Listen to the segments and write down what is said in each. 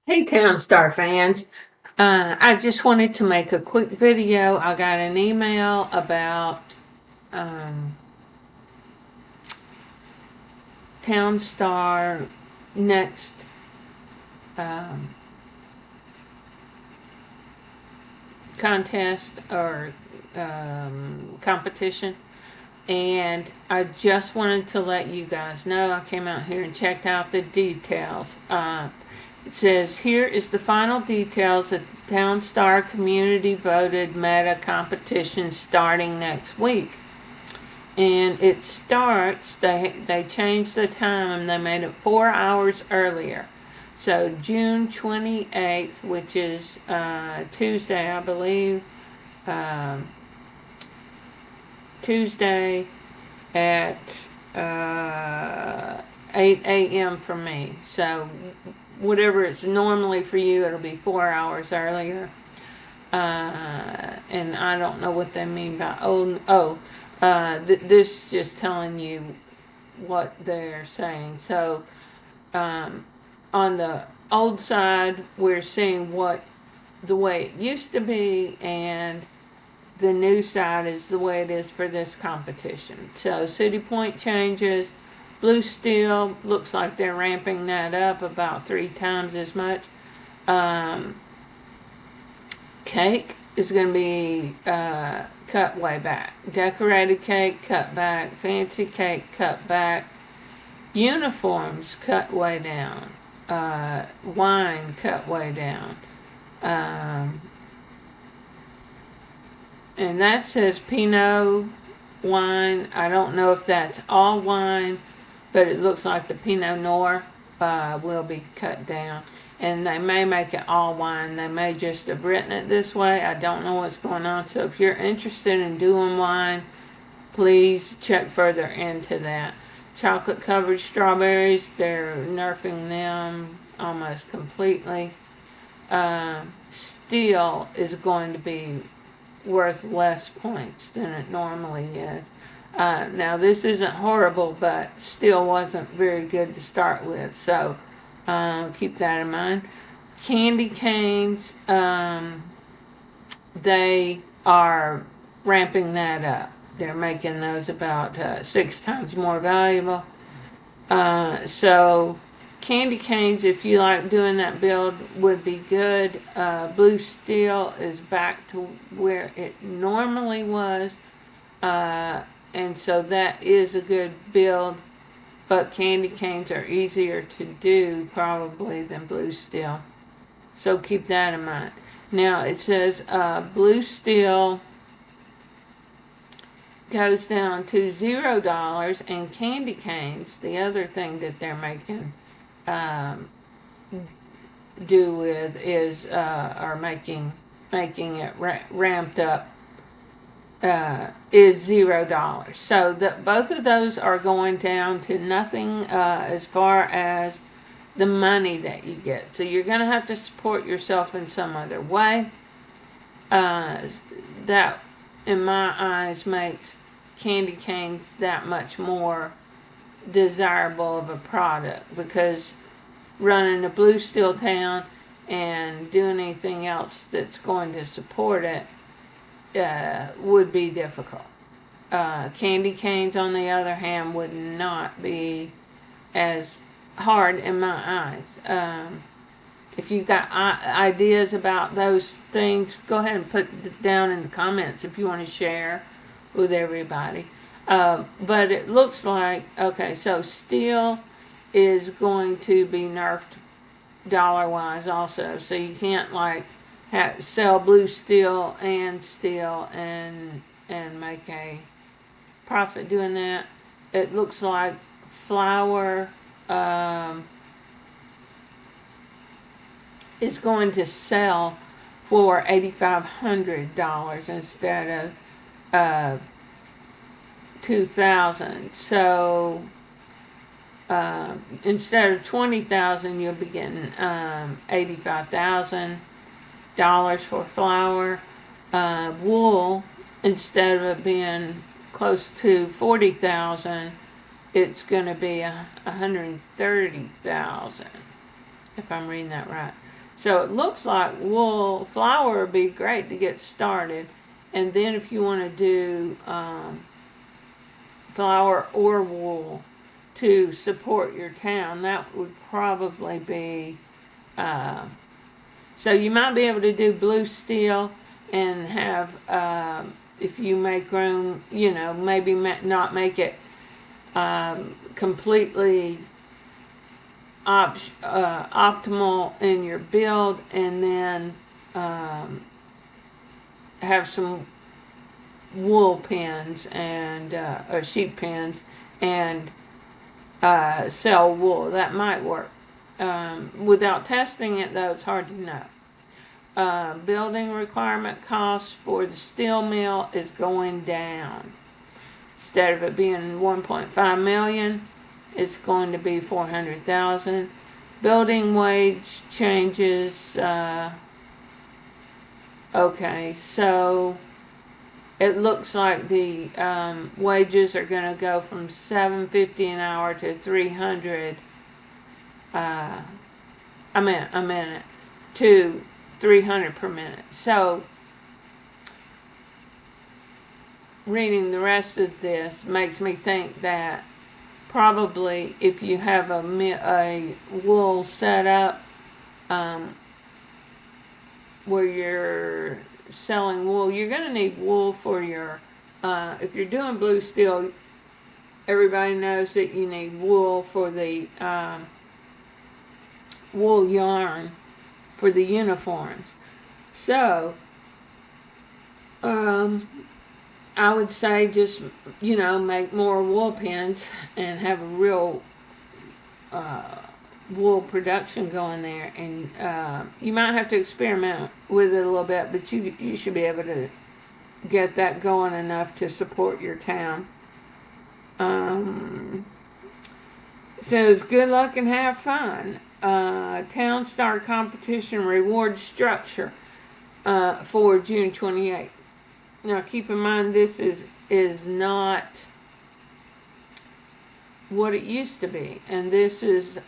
Hey, Town Star fans. I just wanted to make a quick video. I got an email about um, Town Star next um, contest or competition. And I just wanted to let you guys know I came out here and checked out the details. It says, here is the final details of the Town Star Community Voted Meta competition starting next week. And it starts, they changed the time, they made it 4 hours earlier. So June 28th, which is Tuesday, I believe, um, Tuesday at 8 a.m. for me. So whatever it's normally for you, it'll be 4 hours earlier. And I don't know what they mean by this is just telling you what they're saying. So on the old side, we're seeing what the way it used to be, and the new side is the way it is for this competition. So City Point changes. Blue Steel looks like they're ramping that up about 3 times as much. Cake is going to be cut way back. Decorated cake, cut back. Fancy cake, cut back. Uniforms, cut way down. Wine, cut way down. And that says Pinot wine. I don't know if that's all wine, but it looks like the Pinot Noir will be cut down. And they may make it all wine. They may just have written it this way. I don't know what's going on. So if you're interested in doing wine, please check further into that. Chocolate covered strawberries, they're nerfing them almost completely. Steel is going to be worth less points than it normally is. Now, this isn't horrible, but still wasn't very good to start with, so keep that in mind. Candy canes, they are ramping that up. They're making those about 6 times more valuable. So candy canes, if you like doing that build, would be good. Blue Steel is back to where it normally was. And so that is a good build. But candy canes are easier to do probably than Blue Steel. So keep that in mind. Now it says Blue Steel goes down to $0, and candy canes, the other thing that they're making do with is are making it ramped up is $0. So both of those are going down to nothing as far as the money that you get. So you're going to have to support yourself in some other way. That, in my eyes, makes candy canes that much more desirable of a product, because running a Blue Steel town and doing anything else that's going to support it would be difficult. Candy canes, on the other hand, would not be as hard in my eyes. If you've got ideas about those things, go ahead and put it down in the comments if you want to share with everybody. But it looks like, okay, so steel is going to be nerfed dollar-wise also. So you can't like sell blue steel and make a profit doing that. It looks like flour is going to sell for $8,500 instead of $2,000. So instead of $20,000, you'll be getting $85,000 for flour. Wool, instead of it being close to $40,000, it's going to be $130,000, if I'm reading that right. So it looks like wool flour would be great to get started. And then if you want to do flour or wool to support your town, that would probably be. So you might be able to do blue steel and have, if you make room, maybe not make it completely optimal in your build, and then have some wool pins and or sheep pins and sell wool. That might work. Without testing it, though, it's hard to know. Building requirement costs for the steel mill is going down. Instead of it being 1.5 million, it's going to be 400,000. Building wage changes. Okay, so it looks like the wages are going to go from $7.50 an hour to 300. A minute to 300 per minute. So reading the rest of this makes me think that probably if you have a wool setup where you're selling wool, you're going to need wool for your, if you're doing blue steel, everybody knows that you need wool for the wool yarn for the uniforms. So, I would say just, make more wool pins and have a real wool production going there. And you might have to experiment with it a little bit, but you should be able to get that going enough to support your town. It says, good luck and have fun. Town Star Competition Reward Structure for June 28th. Now keep in mind this is not what it used to be. And this is,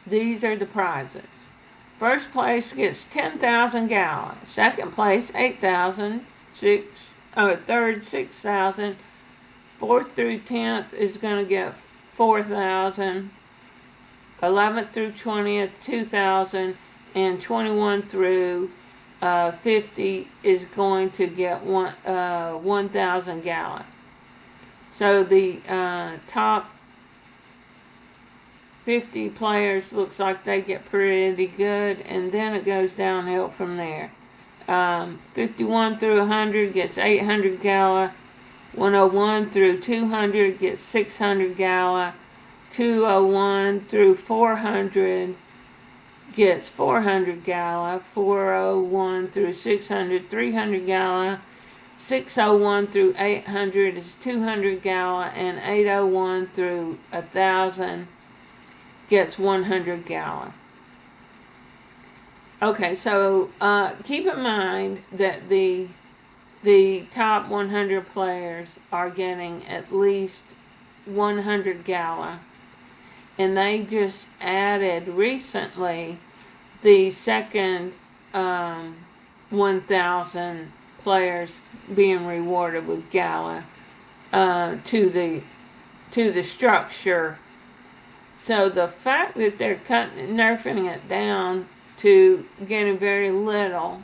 these are the prizes. First place gets 10,000 Gala. Second place, 8,000. Third, 6,000. 4th through 10th is going to get 4,000. 11th through 20th, 2,000. And 21 through 50 is going to get 1,000 Gala. So the top 50 players looks like they get pretty good, and then it goes downhill from there. 51 through 100 gets 800 Gala. 101 through 200 gets 600 Gala. 201 through 400 gets 400 Gala. 401 through 600, 300 Gala. 601 through 800 is 200 Gala, and 801 through 1,000 gets 100 Gala. Okay, so keep in mind that the top 100 players are getting at least 100 Gala, and they just added recently the second 1,000 players being rewarded with Gala to the structure. So the fact that they're nerfing it down to getting very little,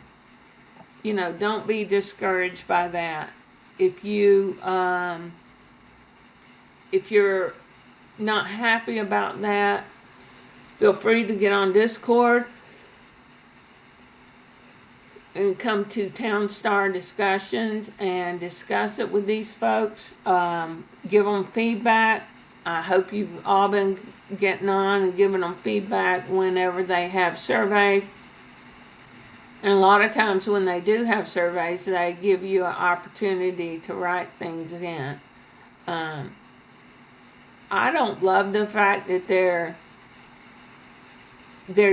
don't be discouraged by that. If you're not happy about that, feel free to get on Discord and come to Town Star discussions and discuss it with these folks. Give them feedback. I hope you've all been getting on and giving them feedback whenever they have surveys. And a lot of times when they do have surveys, they give you an opportunity to write things in. I don't love the fact that they're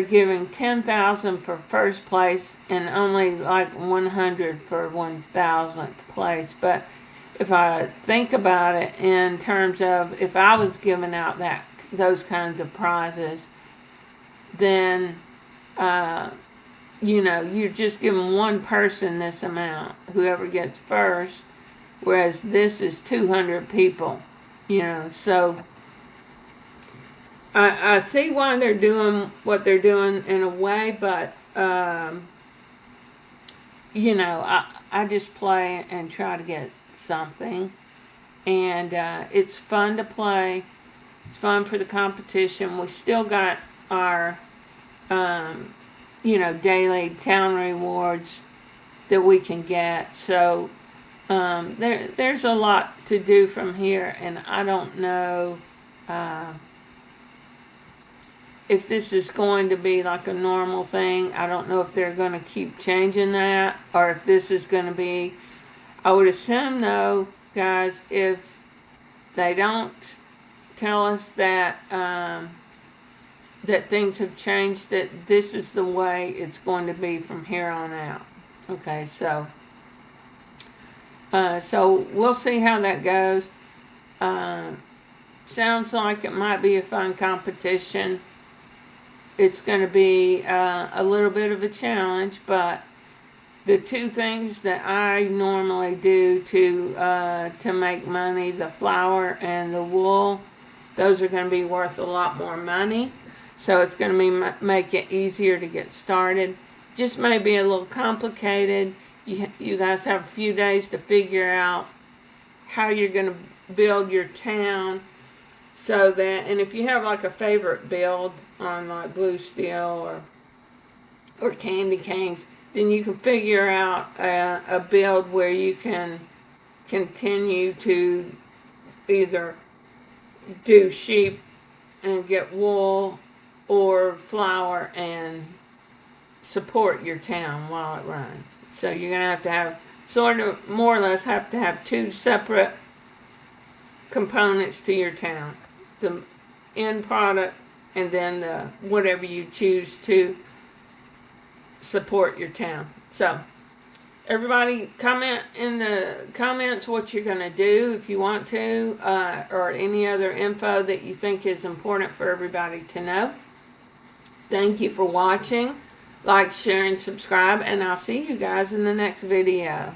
giving 10,000 for first place and only like 100 for 1,000th place. But if I think about it in terms of if I was giving out that those kinds of prizes, then you're just giving one person this amount, whoever gets first, whereas this is 200 people, so I see why they're doing what they're doing in a way, but I just play and try to get something, and it's fun to play. It's fun for the competition. We still got our daily town rewards that we can get. So there's a lot to do from here, and I don't know if this is going to be like a normal thing. I don't know if they're going to keep changing that, or if this is going to be. I would assume, though, guys, if they don't tell us that that things have changed, that this is the way it's going to be from here on out. Okay, so we'll see how that goes. Sounds like it might be a fun competition. It's going to be a little bit of a challenge, but the two things that I normally do to make money, the flour and the wool, those are going to be worth a lot more money. So it's going to be make it easier to get started. Just may be a little complicated. You guys have a few days to figure out how you're going to build your town, so that, and if you have like a favorite build on like blue steel or candy canes, then you can figure out a build where you can continue to either do sheep and get wool, or flour and support your town while it runs. So you're going to have sort of more or less have to have two separate components to your town. The end product, and then the whatever you choose to support your town. So everybody comment in the comments what you're going to do if you want to, or any other info that you think is important for everybody to know. Thank you for watching. Like, share, and subscribe, and I'll see you guys in the next video.